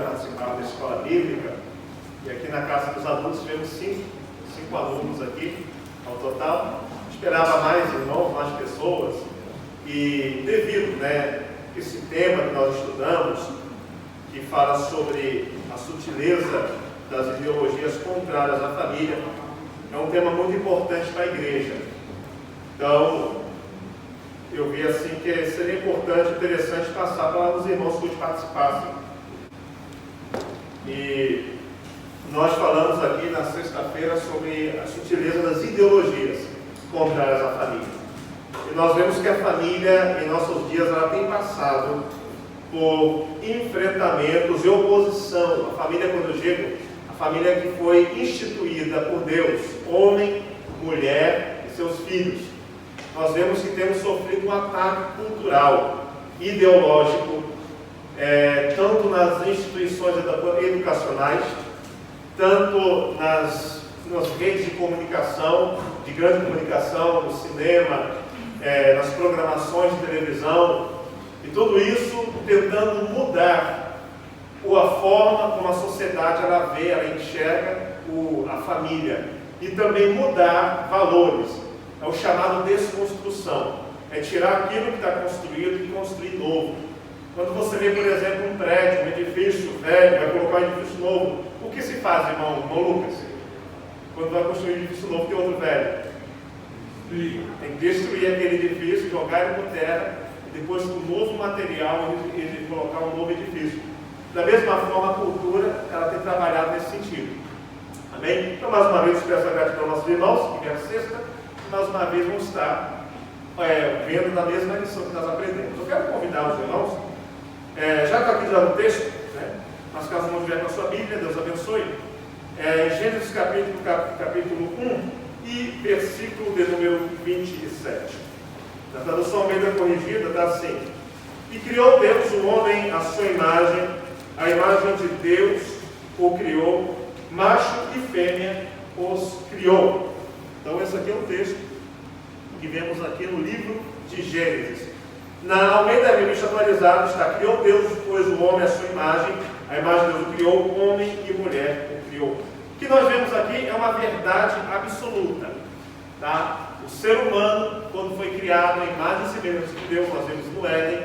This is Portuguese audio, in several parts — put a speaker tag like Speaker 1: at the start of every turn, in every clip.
Speaker 1: participar da escola bíblica. E aqui na casa dos adultos tivemos cinco alunos aqui ao total. Esperava mais irmãos, mais pessoas. E devido, esse tema que nós estudamos, que fala sobre a sutileza das ideologias contrárias à família, é um tema muito importante para a igreja. Então, eu vi assim que seria importante, interessante passar para os irmãos que participassem. E nós falamos aqui na sexta-feira sobre a sutileza das ideologias contrárias à família. E nós vemos que a família, em nossos dias, ela tem passado por enfrentamentos e oposição. A família, quando eu digo, a família que foi instituída por Deus, homem, mulher e seus filhos. Nós vemos que temos sofrido um ataque cultural, ideológico, tanto nas instituições educacionais, tanto nas redes de comunicação, de grande comunicação, no cinema, nas programações de televisão, e tudo isso tentando mudar a forma como a sociedade ela vê, ela enxerga a família, e também mudar valores. É o chamado desconstrução, é tirar aquilo que está construído e construir novo. Quando você vê, por exemplo, um prédio, um edifício velho, vai colocar um edifício novo, o que se faz, irmão Lucas? Quando vai construir um edifício novo, tem outro velho. Tem que destruir aquele edifício, jogar ele por terra, e depois com um novo material, ele colocar um novo edifício. Da mesma forma, a cultura, ela tem trabalhado nesse sentido. Amém? Então, mais uma vez, peço a gratidão aos nossos irmãos, que vieram sexta, e mais uma vez vamos estar vendo na mesma lição que nós aprendemos. Eu quero convidar os irmãos, já está aqui já no texto, mas caso não estiver com a sua Bíblia, Deus abençoe, Gênesis capítulo 1 e versículo de número 27. Na tradução Almeida corrigida está assim: e criou Deus o homem à sua imagem, a imagem de Deus o criou, macho e fêmea os criou. Então esse aqui é o texto que vemos aqui no livro de Gênesis. Na Almeida Revista Atualizada está: criou Deus, pois o homem à sua imagem, a imagem de Deus o criou, homem e mulher o criou. O que nós vemos aqui é uma verdade absoluta. Tá? O ser humano, quando foi criado em imagem e semelhança de Deus, nós vemos no Éden,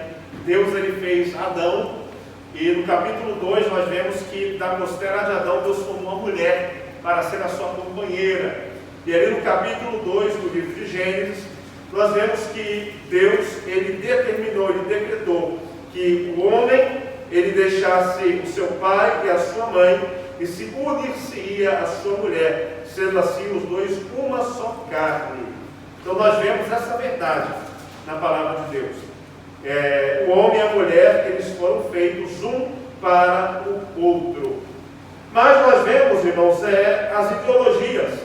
Speaker 1: Deus ele fez Adão, e no capítulo 2 nós vemos que da costela de Adão Deus formou uma mulher para ser a sua companheira. E ali no capítulo 2 do livro de Gênesis, nós vemos que Deus, ele determinou, ele decretou que o homem, ele deixasse o seu pai e a sua mãe e se unir-se-ia a sua mulher, sendo assim os dois uma só carne. Então nós vemos essa verdade na palavra de Deus. O homem e a mulher, eles foram feitos um para o outro. Mas nós vemos, irmãos, as ideologias,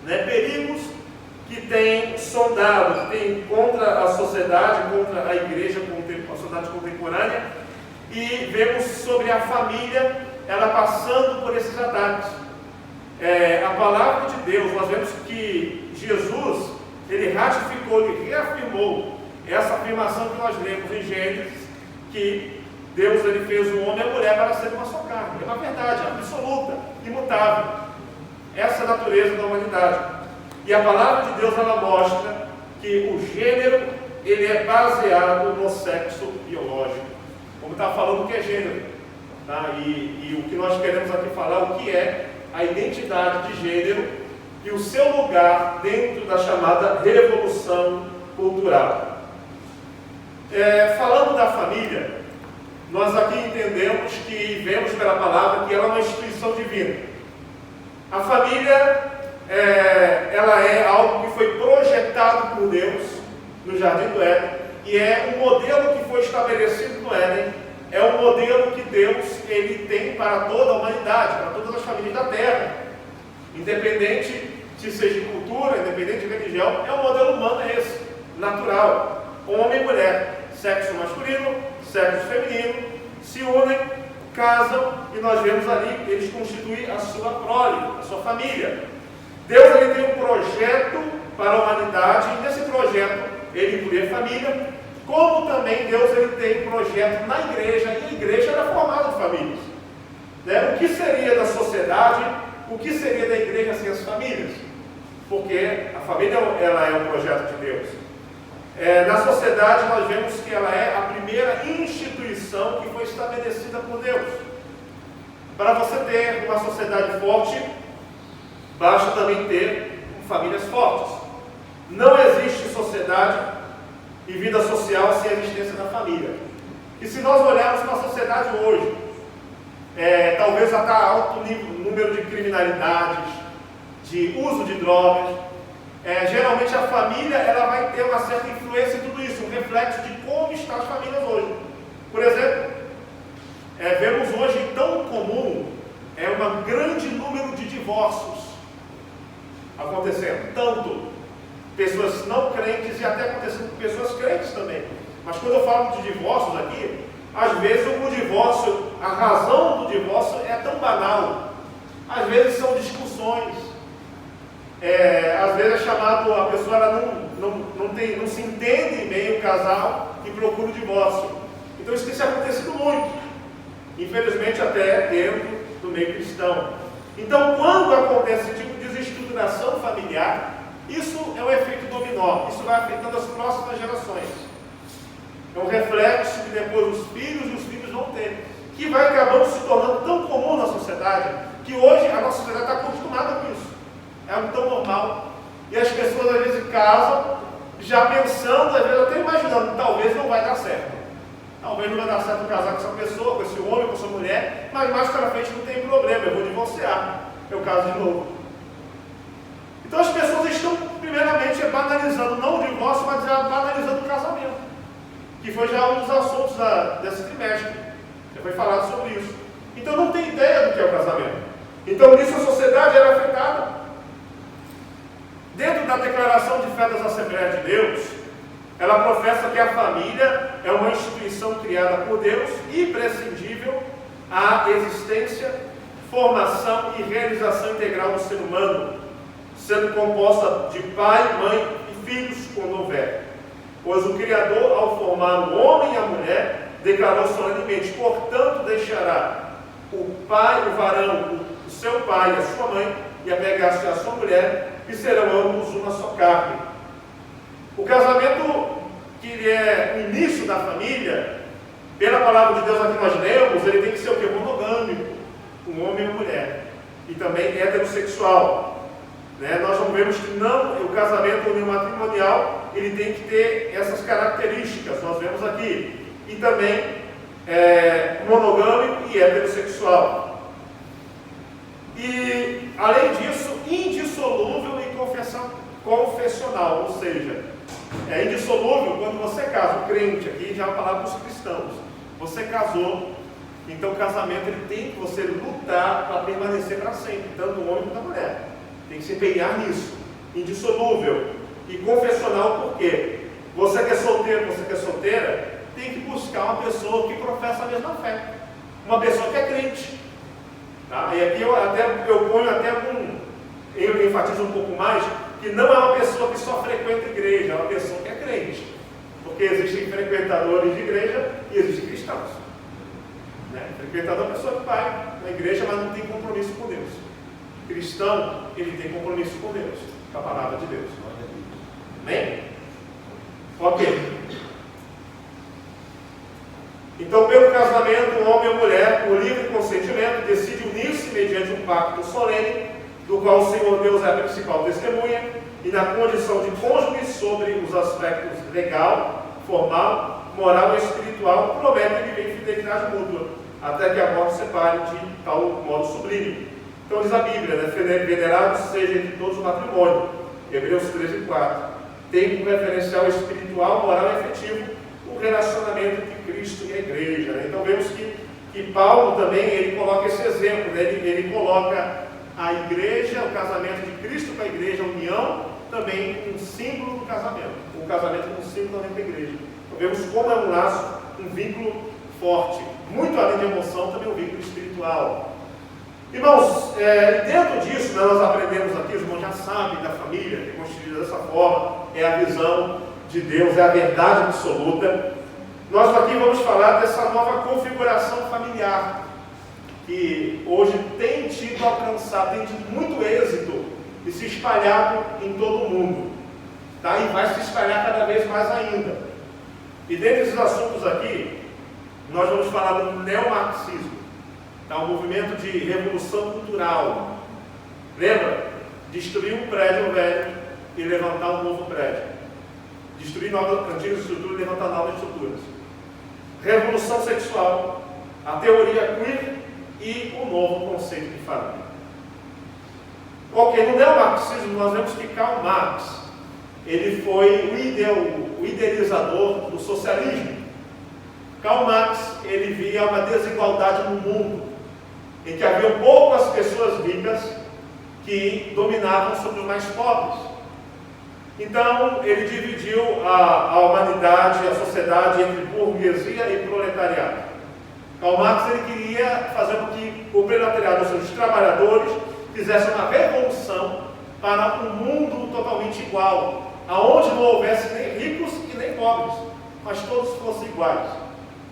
Speaker 1: perigos que têm sondado, que têm contra a sociedade, contra a igreja, a sociedade contemporânea, e vemos sobre a família, ela passando por esses ataques. A palavra de Deus, nós vemos que Jesus, ele ratificou, ele reafirmou essa afirmação que nós lemos em Gênesis, que Deus ele fez o homem e a mulher para ser uma só carne. É uma verdade absoluta, imutável. Essa é a natureza da humanidade. E a palavra de Deus, ela mostra que o gênero, ele é baseado no sexo biológico. Como está falando, o que é gênero? Tá? E o que nós queremos aqui falar, o que é a identidade de gênero e o seu lugar dentro da chamada revolução cultural. Falando da família, nós aqui entendemos que vemos pela palavra que ela é uma instituição divina. A família, ela é algo que foi projetado por Deus no Jardim do Éden, e é um modelo que foi estabelecido no Éden, é um modelo que Deus ele tem para toda a humanidade, para todas as famílias da terra, independente se seja de cultura, independente de religião, é um modelo humano esse, natural, homem e mulher, sexo masculino, sexo feminino, se unem, casam, e nós vemos ali que eles constituem a sua prole, a sua família. Deus ele tem um projeto para a humanidade, e nesse projeto ele inclui a família, como também Deus ele tem um projeto na igreja, e a igreja era formada de famílias. sociedade, o que seria da igreja sem as famílias? Porque a família ela é um projeto de Deus. Na sociedade nós vemos que ela é a primeira instituição que foi estabelecida por Deus. Para você ter uma sociedade forte, basta também ter famílias fortes. Não existe sociedade e vida social sem a existência da família. E se nós olharmos para a sociedade hoje, talvez já está alto número de criminalidades, de uso de drogas. Geralmente a família ela vai ter uma certa influência em tudo isso, um reflexo de como estão as famílias hoje. Por exemplo, vemos hoje tão comum um grande número de divórcios acontecendo, tanto pessoas não crentes e até acontecendo com pessoas crentes também. Mas quando eu falo de divórcios aqui, às vezes o divórcio, a razão do divórcio é tão banal. Às vezes são discussões. Às vezes é chamado, a pessoa ela não se entende bem o casal e procura o divórcio. Então isso tem se acontecido muito. Infelizmente até dentro do meio cristão. Então quando acontece esse tipo de desestruturação familiar, isso é um efeito dominó. Isso vai afetando as próximas gerações. É um reflexo que depois os filhos vão ter, que vai acabando se tornando tão comum na sociedade, que hoje a nossa sociedade está acostumada com isso. É algo tão normal. E as pessoas às vezes casam, já pensando, às vezes até imaginando, talvez não vai dar certo. Talvez não vai dar certo casar com essa pessoa, com esse homem, com essa mulher, mas mais para frente não tem problema, eu vou divorciar, eu caso de novo. Então as pessoas estão primeiramente banalizando, não o divórcio, mas já banalizando o casamento, que foi já um dos assuntos desse trimestre. Já foi falado sobre isso. Então não tem ideia do que é o casamento. Então nisso a sociedade era afetada. Dentro da declaração de fé das Assembleias de Deus, ela professa que a família é uma instituição criada por Deus, imprescindível à existência, formação e realização integral do ser humano, sendo composta de pai, mãe e filhos, quando houver. Pois o Criador, ao formar o homem e a mulher, declarou solenemente: portanto deixará o pai, o varão, o seu pai e a sua mãe, e apegar-se à sua mulher, e serão ambos uma só carne. O casamento, que ele é o início da família, pela palavra de Deus aqui nós lemos, ele tem que ser o quê? Monogâmico, um homem e uma mulher, e também heterossexual. Nós vemos que o casamento matrimonial ele tem que ter essas características, nós vemos aqui, e também monogâmico e heterossexual. E, além disso, indissolúvel e confessional, ou seja, é indissolúvel quando você casa, o crente, aqui já é uma palavra para os cristãos, você casou, então o casamento ele tem que você lutar para permanecer para sempre, tanto o homem quanto a mulher, tem que se empenhar nisso, indissolúvel e confessional. Por quê? Você que é solteiro, você que é solteira, tem que buscar uma pessoa que professa a mesma fé, uma pessoa que é crente. Tá? E aqui eu ponho eu enfatizo um pouco mais, que não é uma pessoa que só frequenta a igreja, é uma pessoa que é crente. Porque existem frequentadores de igreja e existem cristãos. Frequentador é uma pessoa que vai na igreja, mas não tem compromisso com Deus. Cristão, ele tem compromisso com Deus, com a palavra de Deus. Amém? Ok. Então, pelo casamento, o homem e a mulher, por livre consentimento, decidem unir-se mediante um pacto solene, do qual o Senhor Deus é a principal testemunha, e na condição de cônjuge sobre os aspectos legal, formal, moral e espiritual, prometem viver em fidelidade mútua, até que a morte separe de tal modo sublime. Então diz a Bíblia, venerados seja entre todos o matrimônio, Hebreus 13:4. Tem como referencial espiritual, moral e efetivo o relacionamento entre Cristo e a igreja. Então vemos que Paulo também ele coloca esse exemplo, ele coloca a igreja, o casamento de Cristo com a igreja, a união, também um símbolo do casamento. O casamento como símbolo também da igreja. Então vemos como é um laço, um vínculo forte, muito além de emoção, também um vínculo espiritual. Irmãos, dentro disso, nós aprendemos aqui, os irmãos já sabem da família, que é constituída dessa forma, é a visão de Deus, é a verdade absoluta. Nós aqui vamos falar dessa nova configuração familiar, que hoje tem tido muito êxito e se espalhado em todo o mundo. Tá? E vai se espalhar cada vez mais ainda. E dentre esses assuntos aqui, nós vamos falar do neomarxismo, tá? Um movimento de revolução cultural. Lembra? Destruir um prédio velho e levantar um novo prédio. Destruir antigas estruturas e levantar novas estruturas. Revolução sexual, a teoria queer e o novo conceito de família. Ok, no neomarxismo nós vemos que Karl Marx, ele foi o idealizador do socialismo. Karl Marx, ele via uma desigualdade no mundo, em que havia poucas pessoas ricas que dominavam sobre os mais pobres. Então, ele dividiu a humanidade, a sociedade entre burguesia e proletariado. Karl Marx, ele queria fazer com que o proletariado, ou seja, os trabalhadores, fizessem uma revolução para um mundo totalmente igual, aonde não houvesse nem ricos e nem pobres, mas todos fossem iguais.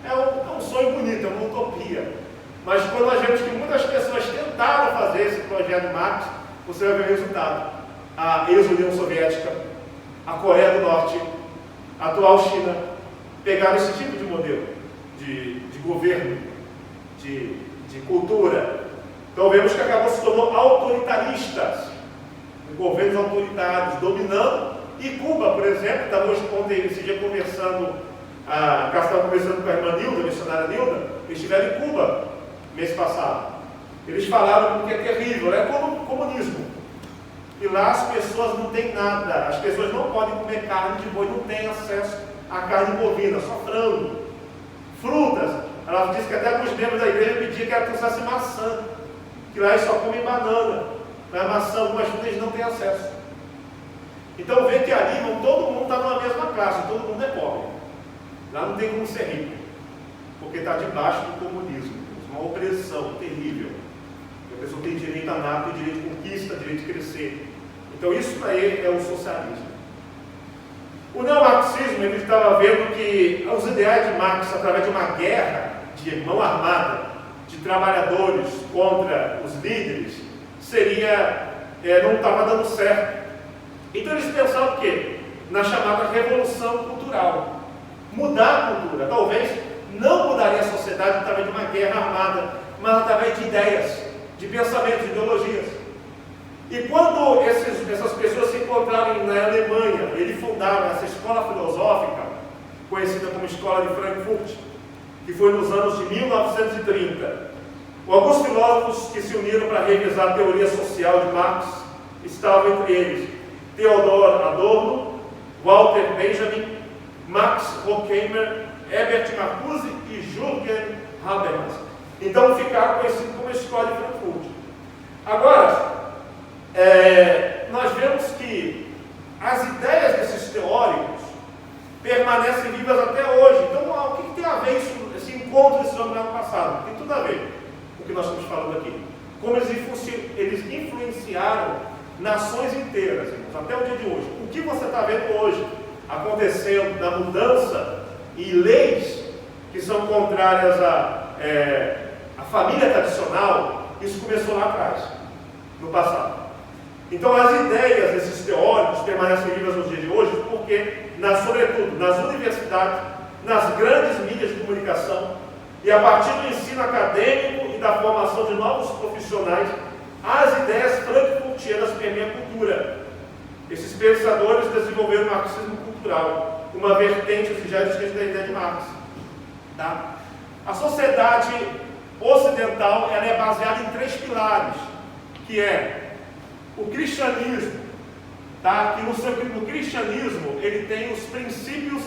Speaker 1: É um sonho bonito, é uma utopia. Mas quando nós vemos que muitas pessoas tentaram fazer esse projeto de Marx, você vai ver o resultado. A ex-União Soviética, a Coreia do Norte, a atual China, pegaram esse tipo de modelo de governo, de cultura. Então vemos que acabou se tornando autoritaristas, governos autoritários, dominando. E Cuba, por exemplo, estava hoje ontem, esse dia conversando, estava conversando com a irmã Nilda, a missionária Nilda, eles estiveram em Cuba, mês passado. Eles falaram que é terrível, é como comunismo. E lá as pessoas não têm nada, as pessoas não podem comer carne de boi, não têm acesso à carne bovina, só frango. Frutas, ela disse que até alguns membros da igreja pediam que ela trouxesse maçã, que lá eles só comem banana, mas maçã, algumas frutas eles não têm acesso. Então vê que ali todo mundo está numa mesma classe, todo mundo é pobre. Lá não tem como ser rico, porque está debaixo do comunismo, uma opressão terrível. A pessoa tem direito a nada, tem direito de conquista, direito de crescer. Então isso para ele é o socialismo. O neomarxismo, ele estava vendo que os ideais de Marx, através de uma guerra de mão armada, de trabalhadores contra os líderes, não estava dando certo. Então eles pensaram o quê? Na chamada revolução cultural. Mudar a cultura. Talvez não mudaria a sociedade através de uma guerra armada, mas através de ideias, de pensamentos, de ideologias. E quando essas pessoas se encontraram na Alemanha, eles fundaram essa escola filosófica, conhecida como Escola de Frankfurt, que foi nos anos de 1930. Alguns filósofos que se uniram para revisar a teoria social de Marx estavam entre eles Theodor Adorno, Walter Benjamin, Max Horkheimer, Herbert Marcuse e Jürgen Habermas. Então ficaram conhecidos como a Escola de Frankfurt. Agora, nós vemos que as ideias desses teóricos permanecem vivas até hoje. Então, o que tem a ver esse encontro desses homens no passado? Tem tudo a ver com o que nós estamos falando aqui. Como eles influenciaram nações inteiras, irmãos, até o dia de hoje. O que você está vendo hoje acontecendo na mudança e leis que são contrárias à família tradicional, isso começou lá atrás, no passado. Então as ideias desses teóricos permanecem vivas nos dias de hoje porque, sobretudo, nas universidades, nas grandes mídias de comunicação e a partir do ensino acadêmico e da formação de novos profissionais, as ideias frankfurtianas permeiam a cultura. Esses pensadores desenvolveram o marxismo cultural, uma vertente que já existente da ideia de Marx. Tá? A sociedade ocidental ela é baseada em 3 pilares, que é o cristianismo, tá? Que no cristianismo ele tem os princípios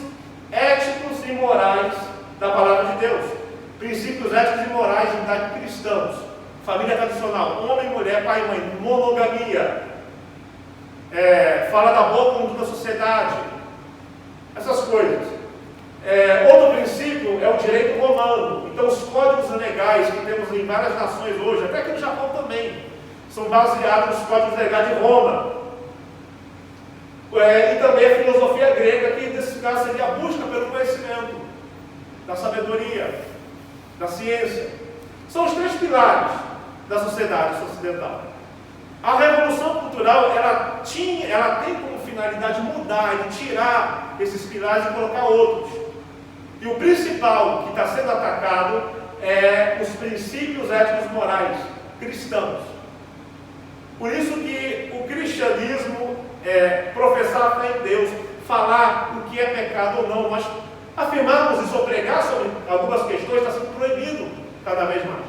Speaker 1: éticos e morais da palavra de Deus, princípios éticos e morais de cristãos, família tradicional, homem, mulher, pai e mãe, monogamia, fala da boa conduta da sociedade, essas coisas. Outro princípio é o direito romano. Então os códigos legais que temos em várias nações hoje, até aqui no Japão também, são baseados nos códigos legais de Roma. E também a filosofia grega, que nesse caso seria a busca pelo conhecimento, da sabedoria, da ciência. São os 3 pilares. da sociedade ocidental. A Revolução Cultural, ela tem como finalidade mudar e tirar esses pilares e colocar outros. E o principal que está sendo atacado é os princípios éticos morais cristãos. Por isso que o cristianismo, professar a fé em Deus, falar o que é pecado ou não, nós afirmarmos isso ou pregar sobre algumas questões está sendo proibido cada vez mais.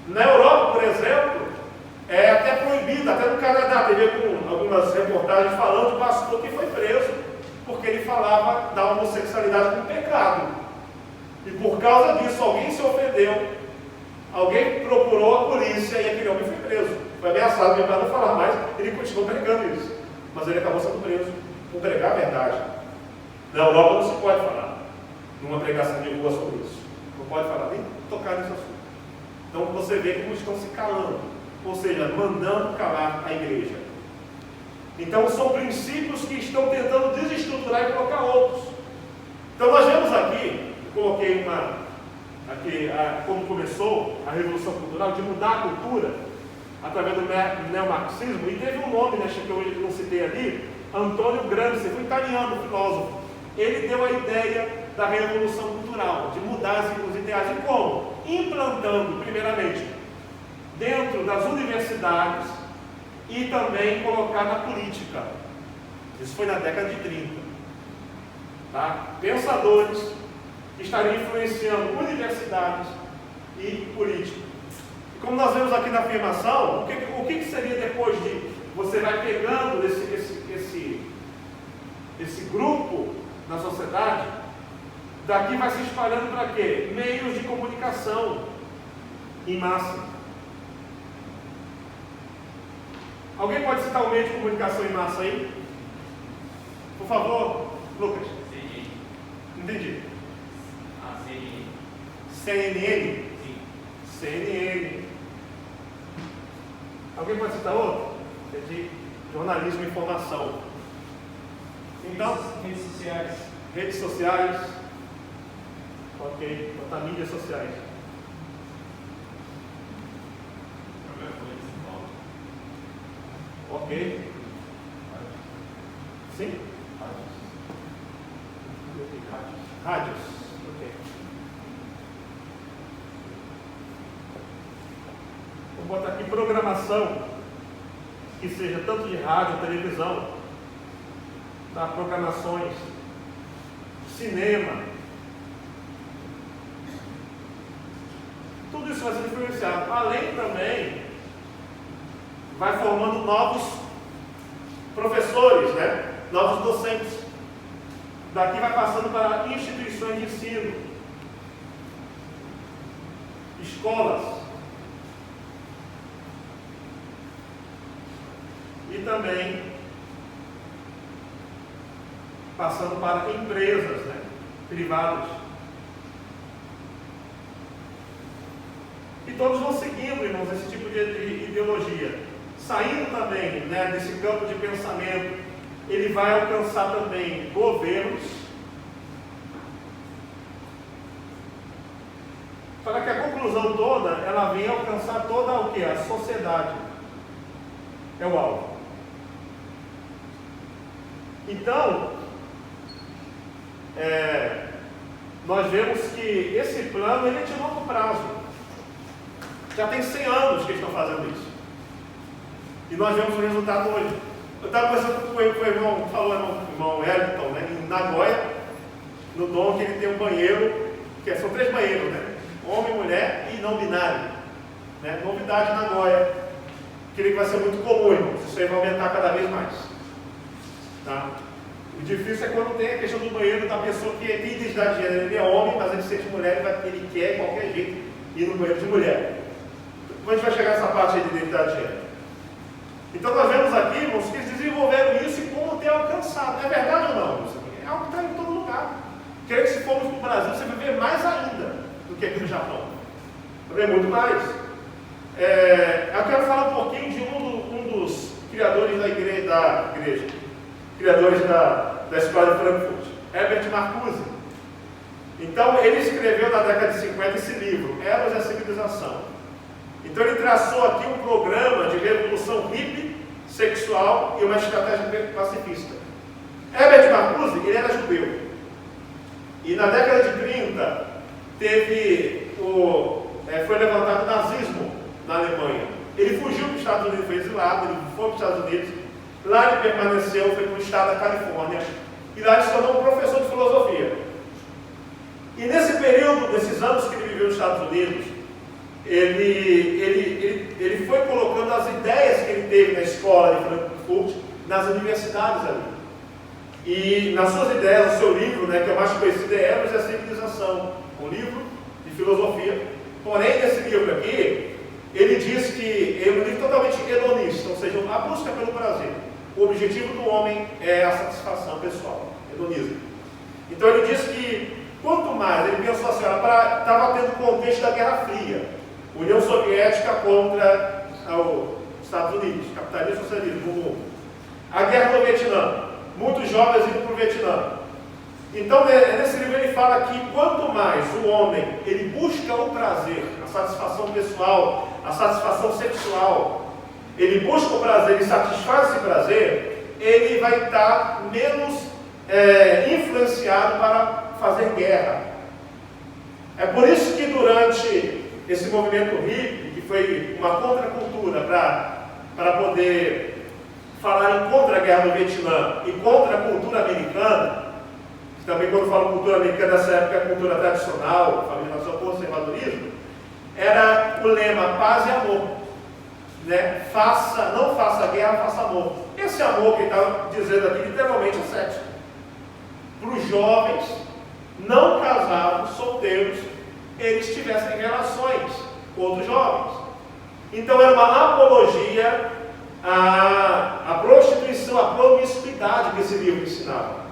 Speaker 1: Na Europa, por exemplo, é até proibido, até no Canadá, teve algumas reportagens falando de um pastor que foi preso porque ele falava da homossexualidade como pecado. E por causa disso, alguém se ofendeu, alguém procurou a polícia e aquele homem foi preso. Foi ameaçado para não falar mais, ele continuou pregando isso. Mas ele acabou sendo preso por pregar a verdade. Na Europa não se pode falar numa pregação de rua sobre isso. Não pode falar, nem tocar nesse assunto. Então você vê como estão se calando, ou seja, mandando calar a igreja. Então são princípios que estão tentando desestruturar e colocar outros. Então nós vemos aqui, eu coloquei como começou a Revolução Cultural, de mudar a cultura através do neomarxismo, e teve um nome, né, que eu não citei ali, Antônio Gramsci, foi um italiano, filósofo. Ele deu a ideia da Revolução Cultural, de mudar os ideais. E como? Implantando, primeiramente, dentro das universidades e também colocar na política. Isso foi na década de 30. Tá? Pensadores que estariam influenciando universidades e política. E como nós vemos aqui na afirmação, o que seria depois de você vai pegando esse grupo na sociedade, daqui vai se espalhando para quê? Meios de comunicação em massa. Alguém pode citar um meio de comunicação em massa aí? Por favor, Lucas.
Speaker 2: CNN.
Speaker 1: Entendi.
Speaker 2: CNN.
Speaker 1: CNN?
Speaker 2: Sim.
Speaker 1: CNN. Alguém pode citar outro? Entendi. Jornalismo e informação. Então,
Speaker 2: redes sociais.
Speaker 1: Redes sociais. Ok. Botar mídias sociais. Ok. Sim? Rádios. Ok. Vou botar aqui programação, que seja tanto de rádio, televisão, tá? Programações, cinema. Tudo isso vai ser influenciado. Além também, vai formando novos professores, né? Novos docentes. Daqui vai passando para instituições de ensino, escolas, e também passando para empresas, né? Privadas. E todos vão seguindo, irmãos, esse tipo de ideologia. Saindo também, né, desse campo de pensamento, ele vai alcançar também governos, para que a conclusão toda, ela venha alcançar toda o que? A sociedade. É o alvo. Então, nós vemos que esse plano ele é de longo prazo. Já tem 100 anos que eles estão fazendo isso. E nós vemos o resultado hoje. Eu estava conversando com o irmão, falou o irmão Wellington, né, em Nagoya, no Dom, que ele tem um banheiro, que são 3 banheiros, né? Homem, mulher e não binário. Né? Novidade em Nagoya. Creio que vai ser muito comum, irmãos. Isso aí vai aumentar cada vez mais. Tá? O difícil é quando tem a questão do banheiro da pessoa que tem identidade de gênero. Ele é homem, mas ele se sente mulher, ele quer de qualquer jeito ir no banheiro de mulher. Como a gente vai chegar nessa parte aí de identidade de gênero? Então nós vemos aqui, irmãos, que eles desenvolveram isso e como ter alcançado. É verdade ou não? É algo que está em todo lugar. Creio que se formos para o Brasil, você vai ver mais ainda do que aqui no Japão. Vai ver muito mais. Eu quero falar um pouquinho de um dos criadores da igreja, criadores da escola de Frankfurt, Herbert Marcuse. Então, ele escreveu na década de 50 esse livro, Eros e a Civilização. Então ele traçou aqui um programa de revolução hippie, sexual e uma estratégia pacifista. Herbert Marcuse, ele era judeu. E na década de 30 foi levantado o nazismo na Alemanha. Ele fugiu para os Estados Unidos, foi exilado, ele foi para os Estados Unidos. Lá ele permaneceu, foi para o estado da Califórnia. E lá ele se tornou um professor de filosofia. E nesse período, nesses anos que ele viveu nos Estados Unidos, ele foi colocando as ideias que ele teve na escola de Frankfurt nas universidades ali. E nas suas ideias, o seu livro, né, que é o mais conhecido, é Eros e a Civilização, um livro de filosofia. Porém, nesse livro aqui, ele diz que é um livro totalmente hedonista, ou seja, a busca pelo prazer. O objetivo do homem é a satisfação pessoal, hedonismo. Então ele diz que quanto mais, ele pensou assim, estava tendo o contexto da Guerra Fria, União Soviética contra os Estados Unidos, capitalismo e socialismo no mundo. A guerra do Vietnã, muitos jovens indo para o Vietnã. Então nesse livro ele fala que quanto mais o homem ele busca o prazer, a satisfação pessoal, a satisfação sexual, ele busca o prazer e satisfaz esse prazer, ele vai estar menos influenciado para fazer guerra. É por isso que durante esse movimento hippie, que foi uma contracultura para poder falar em contra a guerra do Vietnã e contra a cultura americana, que também quando falo cultura americana nessa época é cultura tradicional, familiarização, conservadorismo, era o lema paz e amor, né? Não faça guerra, faça amor. Esse amor que ele está dizendo aqui literalmente é sexo. Para os jovens não casados, solteiros, eles tivessem relações com outros jovens. Então era uma apologia à prostituição, à promiscuidade que esse livro ensinava.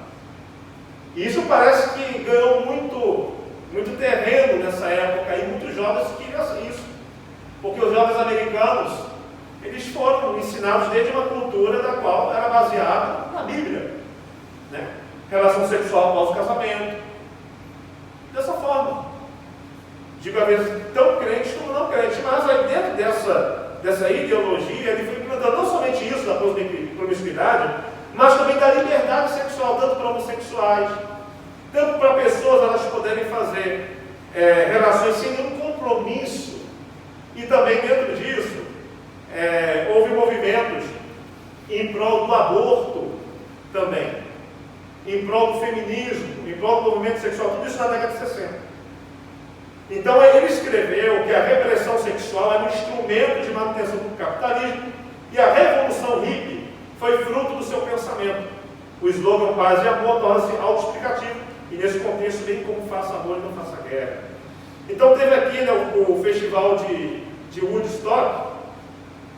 Speaker 1: E isso parece que ganhou muito terreno nessa época, e muitos jovens queriam isso. Porque os jovens americanos, eles foram ensinados desde uma cultura da qual era baseada na Bíblia, né? Relação sexual após o casamento. Dessa forma. Digo, às vezes, tão crente como não crente, mas aí dentro dessa ideologia, ele foi implementando não somente isso da promiscuidade, mas também da liberdade sexual, tanto para homossexuais, tanto para pessoas elas poderem fazer relações sem nenhum compromisso. E também dentro disso, houve movimentos em prol do aborto também, em prol do feminismo, em prol do movimento sexual, tudo isso na década de 60. Então ele escreveu que a repressão sexual era um instrumento de manutenção do capitalismo e a revolução hippie foi fruto do seu pensamento. O slogan paz e amor torna-se autoexplicativo e nesse contexto bem como faça amor e não faça guerra. Então teve aqui, né, o festival de Woodstock,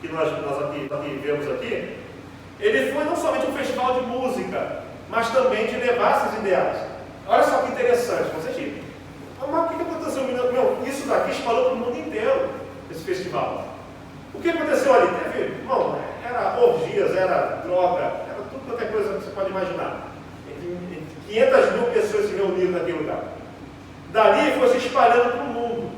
Speaker 1: que nós aqui vemos aqui, ele foi não somente um festival de música, mas também de levar esses ideais. Olha só que interessante, você diz, mas o que aconteceu? Meu, isso daqui espalhou para o mundo inteiro, esse festival. O que aconteceu ali? Teve, era orgias, era droga, era tudo quanto é coisa que você pode imaginar. 500 mil pessoas se reuniram naquele lugar. Dali foi se espalhando para o mundo.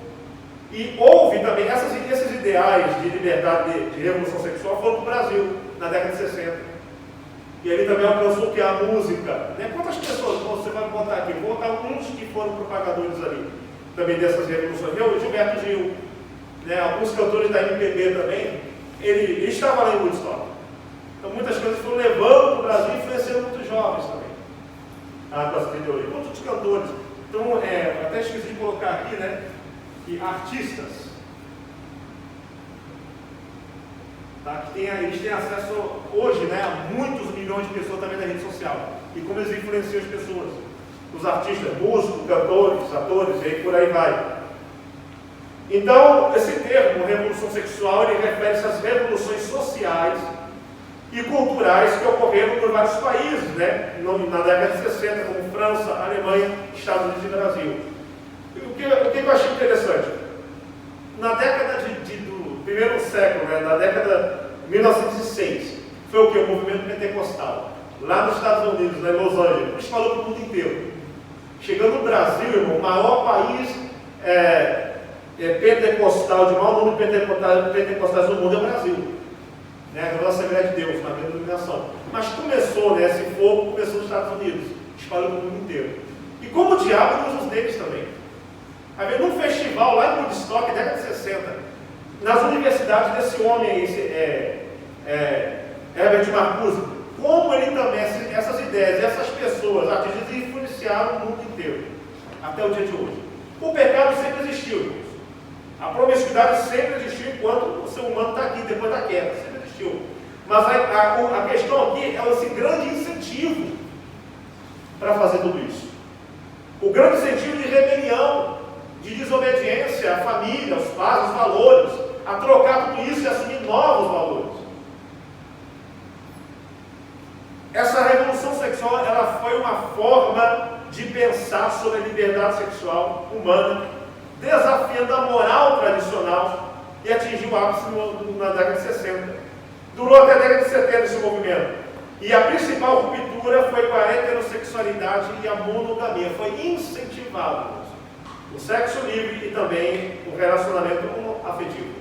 Speaker 1: E houve também, esses ideais de liberdade, de revolução sexual foram para o Brasil, na década de 60. E ele também alcançou o que? A música. Né? Quantas pessoas você vai botar aqui? Vou botar alguns que foram propagadores ali, também dessas revoluções. O Gilberto Gil, né? Alguns cantores da MPB também, ele estava lá em Woodstock. Então muitas coisas foram levando para o Brasil e influenciando muitos jovens também. Com essa ideologia. Muitos cantores. Então, até esqueci de colocar aqui, né? Que artistas. Tá? Eles têm acesso hoje, né, a muitos milhões de pessoas também na rede social. E como eles influenciam as pessoas. Os artistas, músicos, cantores, atores, e aí por aí vai. Então, esse termo, revolução sexual, ele refere-se às revoluções sociais e culturais que ocorreram por vários países, né, na década de 60, como França, Alemanha, Estados Unidos e Brasil. O que eu achei interessante? Na década do primeiro século, né, na década de 1906, foi o que? O movimento pentecostal. Lá nos Estados Unidos, né, em Los Angeles, espalhou para o mundo inteiro. Chegando no Brasil, irmão, o maior país pentecostal, de maior número de pentecostais no mundo, é o Brasil. Né? A Assembleia de Deus, na minha denominação. Mas começou, né, esse fogo começou nos Estados Unidos, espalhou no mundo inteiro. E como o diabo usa os deles também. Aí num festival lá em Woodstock, década de 60, nas universidades desse homem aí, Herbert Marcuse, como ele também, essas ideias, essas pessoas atingidas influenciaram o mundo inteiro, até o dia de hoje. O pecado sempre existiu, irmãos. A promiscuidade sempre existiu enquanto o ser humano está aqui, depois da queda, sempre existiu. Mas a questão aqui é esse grande incentivo para fazer tudo isso. O grande incentivo de rebelião, de desobediência à família, aos pais, aos valores, a trocar tudo isso e assumir novos valores. Essa revolução sexual, ela foi uma forma de pensar sobre a liberdade sexual humana, desafiando a moral tradicional e atingiu o ápice na década de 60. Durou até a década de 70 esse movimento. E a principal ruptura foi com a heterossexualidade e a monogamia. Foi incentivado o sexo livre e também o relacionamento afetivo.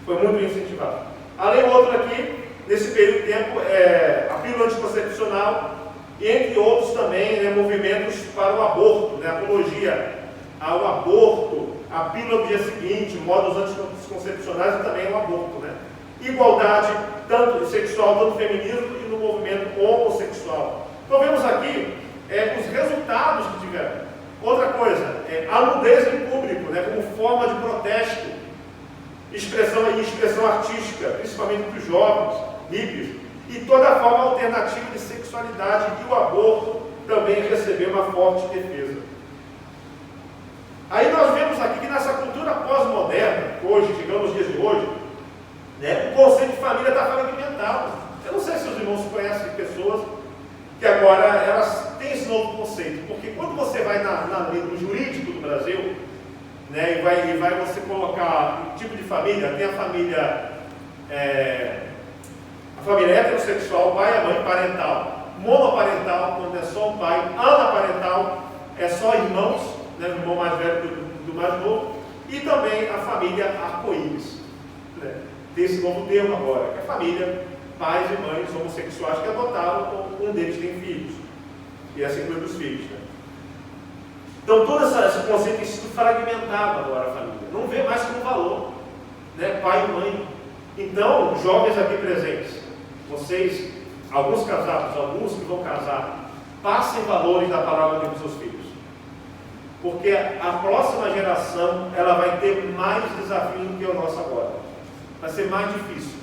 Speaker 1: Foi muito incentivado. Além outro aqui, nesse período de tempo, a pílula anticoncepcional e entre outros também, né, movimentos para o aborto, né, apologia ao aborto, a pílula do dia seguinte, modos anticoncepcionais e também o aborto, né? Igualdade, tanto sexual, tanto feminismo e no movimento homossexual. Então vemos aqui os resultados que tiveram. Outra coisa, a nudez em público, né, como forma de protesto, expressão artística, principalmente para os jovens, hippies, e toda forma alternativa de sexualidade, e o aborto também recebeu uma forte defesa. Aí nós vemos aqui que nessa cultura pós-moderna, hoje, digamos nos dias de hoje, né, o conceito de família está fragmentado. Eu não sei se os irmãos conhecem pessoas que agora elas têm esse novo conceito, porque quando você vai no jurídico do Brasil, né, e vai você colocar tipo de família, tem a família heterossexual, pai e mãe, parental, monoparental, quando é só um pai, anaparental, é só irmãos, né, o irmão mais velho do mais novo, e também a família arco-íris. Né? Tem esse novo termo agora, que é família, pais e mães homossexuais que adotaram, um deles tem filhos, e essa inclui dos filhos. Né? Então todo esse conceito tem sido fragmentado agora, a família, não vê mais como valor, né? Pai e mãe. Então, jovens aqui presentes, vocês, alguns casados, alguns que vão casar, passem valores da palavra de Deus para os seus filhos. Porque a próxima geração, ela vai ter mais desafios do que o nosso agora. Vai ser mais difícil.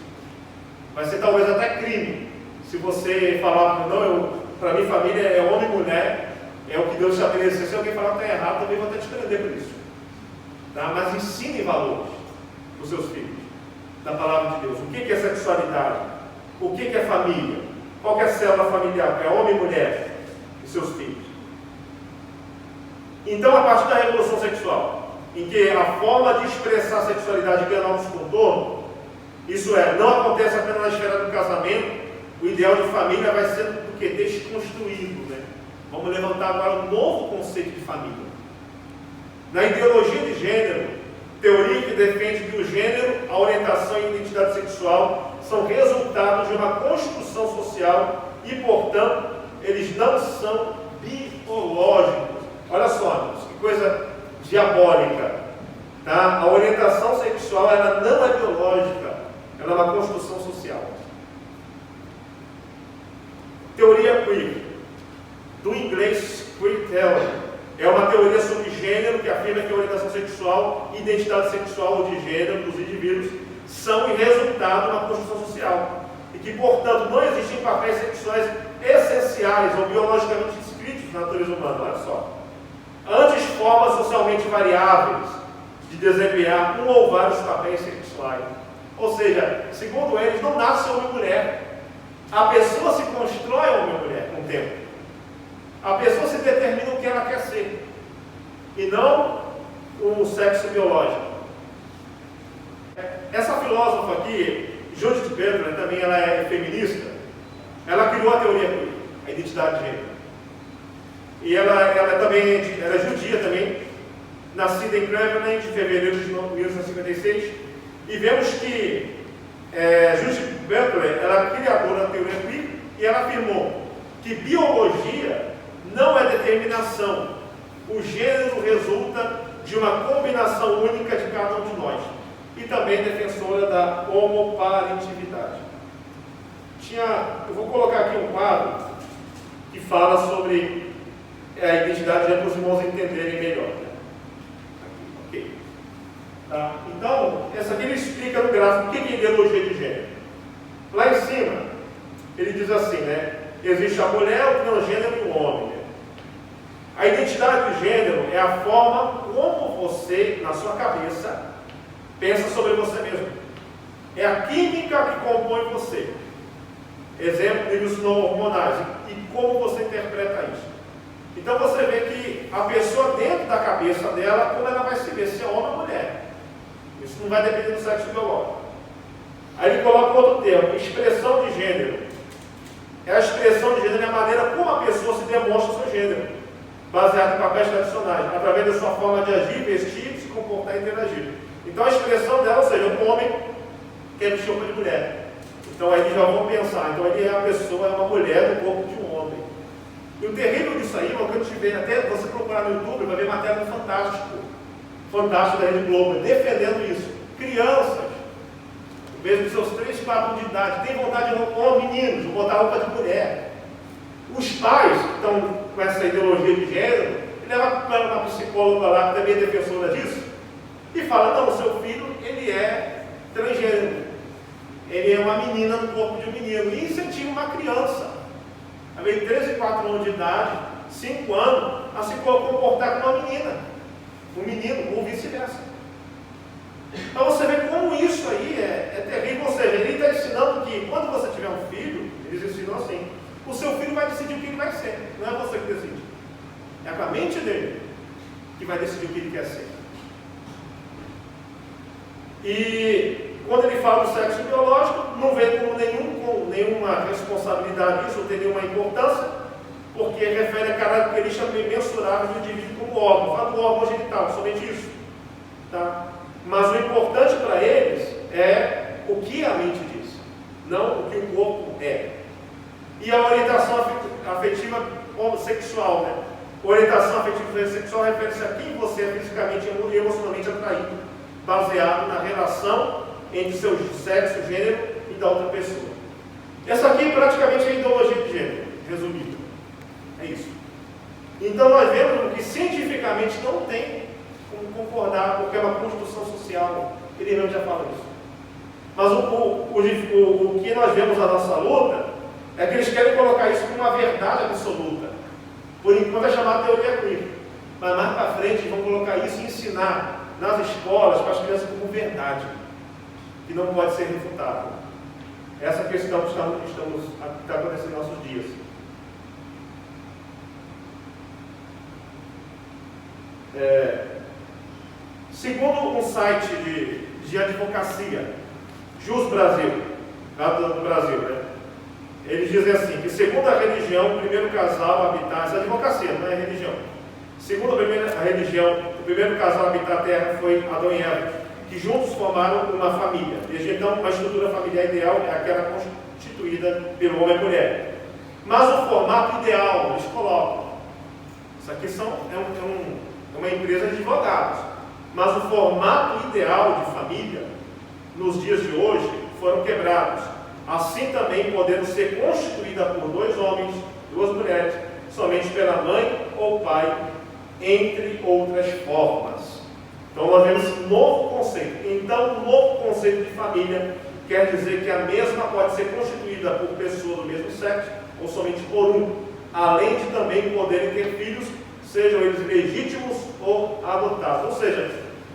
Speaker 1: Vai ser talvez até crime. Se você falar, não, para mim família é homem e mulher, é o que Deus estabeleceu. Se alguém falar que está errado, também vou até te prender por isso. Tá? Mas ensine valores para os seus filhos, da palavra de Deus. O que é sexualidade? O que é família? Qual que é a célula familiar? É homem e mulher e seus filhos. Então, a partir da revolução sexual, em que a forma de expressar a sexualidade ganha novos contornos, isso não acontece apenas na esfera do casamento, o ideal de família vai ser do que? Desconstruído. Né? Vamos levantar agora um novo conceito de família. Na ideologia de gênero, teoria que defende que o gênero, a orientação e a identidade sexual são resultados de uma construção social e, portanto, eles não são biológicos. Olha só, amigos, que coisa diabólica. Tá? A orientação sexual ela não é biológica, ela é uma construção social. Teoria queer, do inglês queer theory, é uma teoria sobre gênero que afirma que a orientação sexual e identidade sexual de gênero dos indivíduos são resultado de uma construção social e que, portanto, não existem papéis sexuais essenciais ou biologicamente descritos na natureza humana. Olha só. Antes, formas socialmente variáveis de desempenhar um ou vários papéis sexuais. Ou seja, segundo eles, não nasce homem e mulher. A pessoa se constrói homem e mulher com o tempo. A pessoa se determina o que ela quer ser. E não o sexo biológico. Essa filósofa aqui, Judith Butler, também ela é feminista. Ela criou a teoria queer, a identidade de gênero. E ela também ela é judia também. nascida em Cleveland, em fevereiro de 1956, e vemos que Judith Butler era a criadora da teoria queer, e ela afirmou que biologia não é determinação, o gênero resulta de uma combinação única de cada um de nós, e também defensora da homoparentividade. Eu vou colocar aqui um quadro que fala sobre a identidade, já para os irmãos entenderem melhor. Né? Aqui, ok. Tá? Então, essa aqui ele explica no gráfico o que é ideologia de gênero. Lá em cima, ele diz assim, né? Existe a mulher, o transgênero e o homem. Né? A identidade de gênero é a forma como você, na sua cabeça, pensa sobre você mesmo. É a química que compõe você. Exemplo, níveis hormonais. E como você interpreta isso. Então você vê que a pessoa dentro da cabeça dela, como ela vai se ver, se é homem ou mulher. Isso não vai depender do sexo biológico. Aí ele coloca outro termo, expressão de gênero. A expressão de gênero é a maneira como a pessoa se demonstra o seu gênero, baseado em papéis tradicionais, através da sua forma de agir, vestir, se comportar e interagir. Então a expressão dela, ou seja, um homem quer vestir roupa de mulher. Então aí eles já vão pensar, então ele é a pessoa, é uma mulher no corpo de um homem. E o terrível disso aí, quando a gente vê, até você procurar no YouTube, vai ver matéria no Fantástico da Rede Globo, defendendo isso. Crianças, mesmo seus 3, 4 anos de idade, têm vontade de roubar meninos, de botar roupa de mulher. Os pais que estão com essa ideologia de gênero, levam para uma psicóloga lá, que também é defensora disso, e fala, não, o seu filho, ele é transgênero. Ele é uma menina no corpo de um menino. E incentiva uma criança, a 13, 4 anos de idade, 5 anos, a se comportar como uma menina. Um menino, ou vice-versa. Então você vê como isso aí é terrível. Ou seja, ele está ensinando que quando você tiver um filho, eles ensinam assim, o seu filho vai decidir o que ele vai ser. Não é você que decide. É com a mente dele que vai decidir o que ele quer ser. E quando ele fala do sexo biológico, não vê como nenhuma responsabilidade isso, não tem nenhuma importância, porque refere a características mensuráveis do indivíduo como órgão. Fala do órgão genital, somente isso. Tá? Mas o importante para eles é o que a mente diz, não o que o corpo é. E a orientação afetiva homossexual, né? Orientação afetiva sexual refere-se a quem você é fisicamente e emocionalmente atraído, baseado na relação entre seu sexo, gênero e da outra pessoa. Essa aqui praticamente é a ideologia de gênero, resumida. É isso. Então nós vemos que cientificamente não tem como concordar, porque é uma construção social. Ele mesmo já fala isso. Mas o que nós vemos na nossa luta é que eles querem colocar isso como uma verdade absoluta. Por enquanto é chamada teoria queer. Mas mais para frente vão colocar isso e ensinar nas escolas para as crianças como verdade, que não pode ser refutável. Essa questão que está acontecendo em nossos dias. Segundo um site de advocacia, Jus Brasil, lá do Brasil, né? Eles dizem assim, que segundo a religião, o primeiro casal a habitar, essa é advocacia, não é religião. Segundo a religião, o primeiro casal a habitar a terra foi Adão e Eva, que juntos formaram uma família. Desde então, a estrutura familiar ideal é aquela constituída pelo homem e mulher. Mas o formato ideal, eles colocam. Isso aqui é uma empresa de advogados. Mas o formato ideal de família, nos dias de hoje, foram quebrados. Assim também podendo ser constituída por 2 homens, 2 mulheres, somente pela mãe ou pai, entre outras formas. Então nós vemos um novo conceito. Então, um novo conceito de família quer dizer que a mesma pode ser constituída por pessoas do mesmo sexo ou somente por um, além de também poderem ter filhos, sejam eles legítimos ou adotados. Ou seja,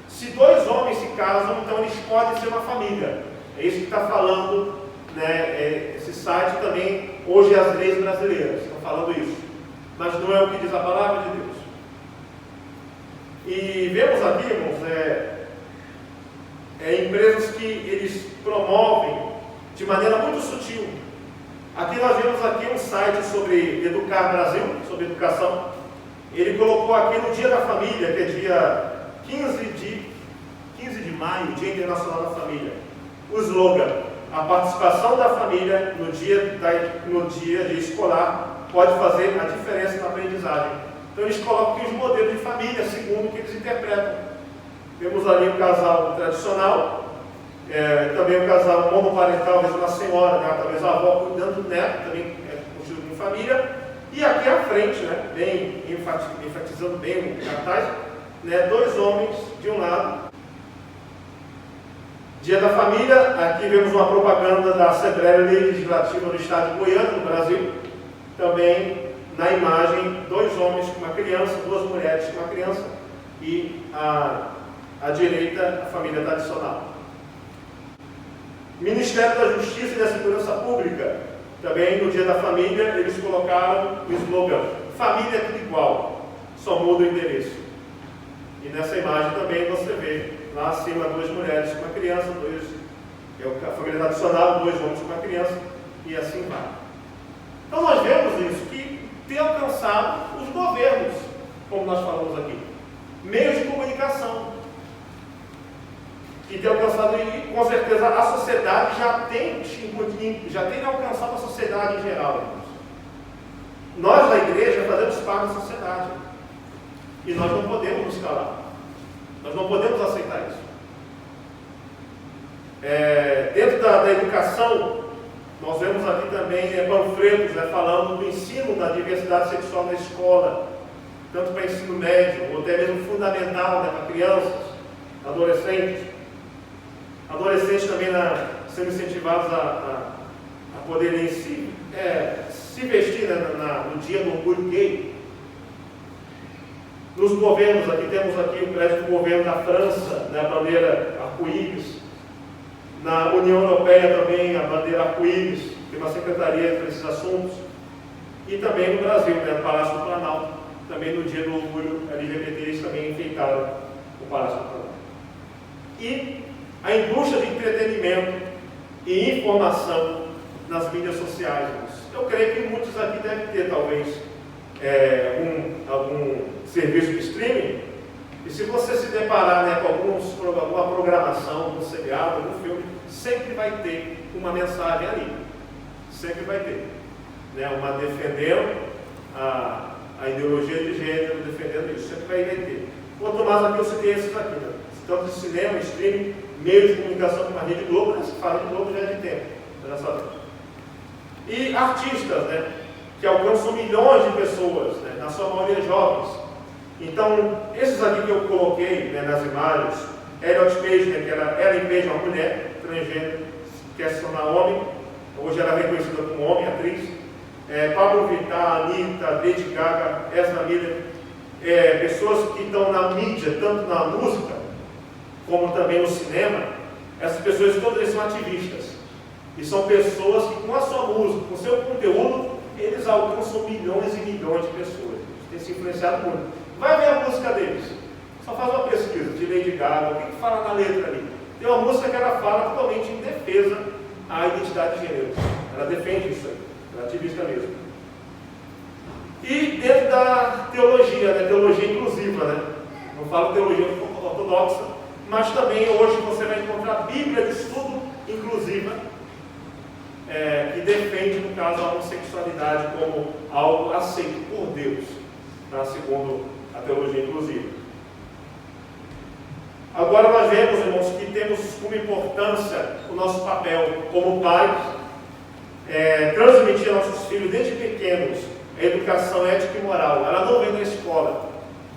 Speaker 1: se 2 homens se casam, então eles podem ser uma família. É isso que está falando, né, esse site também, hoje as leis brasileiras estão falando isso. Mas não é o que diz a palavra de Deus. E vemos aqui, irmãos, empresas que eles promovem de maneira muito sutil. Aqui nós vemos aqui um site sobre Educar Brasil, sobre educação. Ele colocou aqui no Dia da Família, que é dia 15 de maio, Dia Internacional da Família. O slogan: a participação da família no dia escolar pode fazer a diferença na aprendizagem. Então eles colocam aqui os modelos de família, segundo o que eles interpretam. Temos ali o casal tradicional, também o casal monoparental, talvez uma senhora, né, talvez a avó cuidando do neto, também constituído em família. E aqui à frente, né, bem enfatizando bem o cartaz, né, 2 homens de um lado. Dia da Família, aqui vemos uma propaganda da Assembleia Legislativa do Estado de Goiânia, no Brasil. Também na imagem, 2 homens com uma criança, 2 mulheres com uma criança, e à direita, a família tradicional. Ministério da Justiça e da Segurança Pública, também no Dia da Família, eles colocaram o slogan: família é tudo igual, só muda o endereço. E nessa imagem também você vê lá acima 2 mulheres com uma criança, a família tradicional, 2 homens com uma criança, e assim vai. Então nós vemos isso, que tem alcançado os governos, como nós falamos aqui, meios de comunicação, que tem alcançado, e com certeza a sociedade já tem alcançado a sociedade em geral, irmãos. Nós da igreja fazemos parte da sociedade, e nós não podemos nos calar, nós não podemos aceitar isso. Dentro da educação, nós vemos aqui também panfletos, falando do ensino da diversidade sexual na escola, tanto para ensino médio, ou até mesmo fundamental, para crianças, adolescentes. Adolescentes também sendo incentivados a poderem se vestir no dia do orgulho gay. Nos governos, aqui temos aqui o prédio do governo da França, a bandeira arco-íris. Na União Europeia também a bandeira arco-íris, tem uma secretaria para esses assuntos. E também no Brasil, no Palácio do Planalto, também no dia do orgulho LGBT, eles também enfeitaram o Palácio do Planalto. E a indústria de entretenimento e informação nas mídias sociais. Eu creio que muitos aqui devem ter, talvez, algum serviço de streaming, e se você se deparar com alguma programação, algum seriado, algum filme, sempre vai ter uma mensagem ali. Sempre vai ter. Uma defendendo a ideologia de gênero, defendendo isso. Sempre vai ter. Quanto mais aqui eu citei esses aqui, tanto de cinema, streaming, meio de comunicação como a Rede Globo, se fala de Globo já é de tempo. E artistas, que alcançam milhões de pessoas, na sua maioria jovens. Então, esses aqui que eu coloquei nas imagens, Elliot Page, que era Ellen Page, uma mulher transgênero, quer se tornar homem, hoje ela é reconhecida como homem, atriz. Pablo Vittar, Anitta, Lady Gaga, Ezra Miller, pessoas que estão na mídia, tanto na música, como também no cinema. Essas pessoas todas eles são ativistas. E são pessoas que, com a sua música, com o seu conteúdo, eles alcançam milhões e milhões de pessoas. Tem se influenciado muito. Vai ver a música deles. Só faz uma pesquisa de Lady Gaga, o que fala na letra ali? Tem uma música que ela fala totalmente em defesa à identidade de gênero. Ela defende isso aí. Ela é ativista mesmo. E dentro da teologia, teologia inclusiva, não falo teologia ortodoxa, mas também hoje você vai encontrar Bíblia de estudo inclusiva, que defende, no caso, a homossexualidade como algo aceito por Deus, segundo a teologia inclusiva. Agora nós vemos, irmãos, que temos como importância o nosso papel como pais, transmitir aos nossos filhos desde pequenos a educação ética e moral. Ela não vem da escola,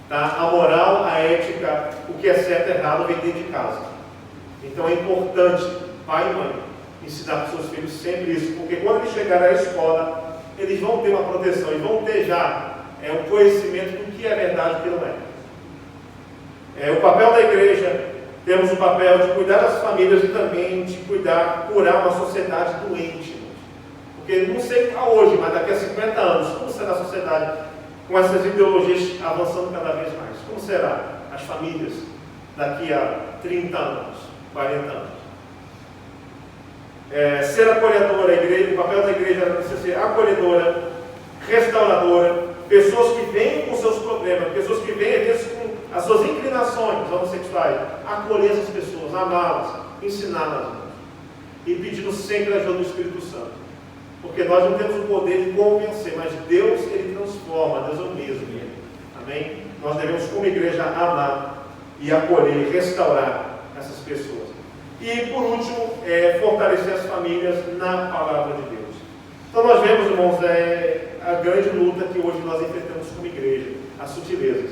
Speaker 1: a moral, a ética, o que é certo e errado vem dentro de casa. Então é importante, pai e mãe, ensinar para os seus filhos sempre isso, porque quando eles chegarem à escola, eles vão ter uma proteção, eles vão ter já um conhecimento do que é verdade e o que não é. O papel da igreja, temos o papel de cuidar das famílias e também de curar uma sociedade doente. Porque não sei para hoje, mas daqui a 50 anos, como será a sociedade com essas ideologias avançando cada vez mais? Como será as famílias daqui a 30 anos, 40 anos? Ser acolhedora, o papel da igreja precisa ser acolhedora, restauradora, pessoas que vêm com seus problemas, pessoas que vêm às vezes as suas inclinações homossexuais, acolher essas pessoas, amá-las, ensiná-las, e pedindo sempre a ajuda do Espírito Santo. Porque nós não temos o poder de convencer, mas Deus, Ele transforma, Deus é o mesmo. Amém? Nós devemos, como igreja, amar e acolher, restaurar essas pessoas. E, por último, fortalecer as famílias na palavra de Deus. Então, nós vemos, irmãos, a grande luta que hoje nós enfrentamos como igreja, as sutilezas.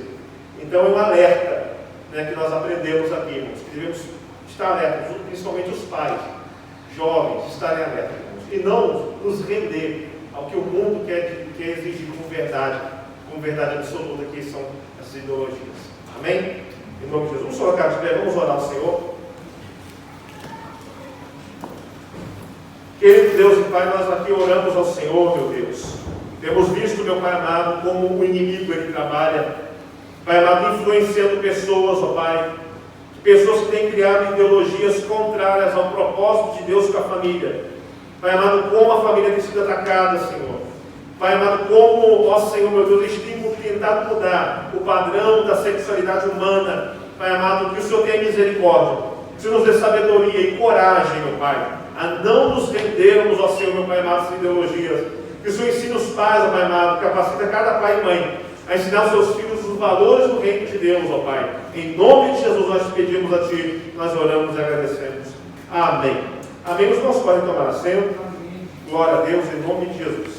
Speaker 1: Então, é um alerta, né, que nós aprendemos aqui, irmãos, que devemos estar alertas, principalmente os pais, jovens, estarem alertas, irmãos, e não nos render ao que o mundo quer exigir como verdade absoluta, que são essas ideologias. Amém? Em nome de Jesus. Vamos colocar de pé, vamos orar ao Senhor. Querido Deus e Pai, nós aqui oramos ao Senhor, meu Deus. Temos visto, meu Pai amado, como o inimigo ele trabalha, Pai amado, influenciando pessoas, ó Pai, pessoas que têm criado ideologias contrárias ao propósito de Deus com a família. Pai amado, como a família tem sido atacada, Senhor. Pai amado, como, ó Senhor, meu Deus, eles têm tentado mudar o padrão da sexualidade humana. Pai amado, que o Senhor tenha misericórdia, que o Senhor nos dê sabedoria e coragem, meu Pai, a não nos rendermos, ó Senhor, meu Pai amado, essas ideologias. Que o Senhor ensine os pais, ó Pai amado, capacita cada pai e mãe a ensinar aos seus filhos os valores do reino de Deus, ó Pai. Em nome de Jesus nós pedimos a Ti, nós oramos e agradecemos. Amém. Amém. Os nossos podem tomar assento. Glória a Deus, em nome de Jesus.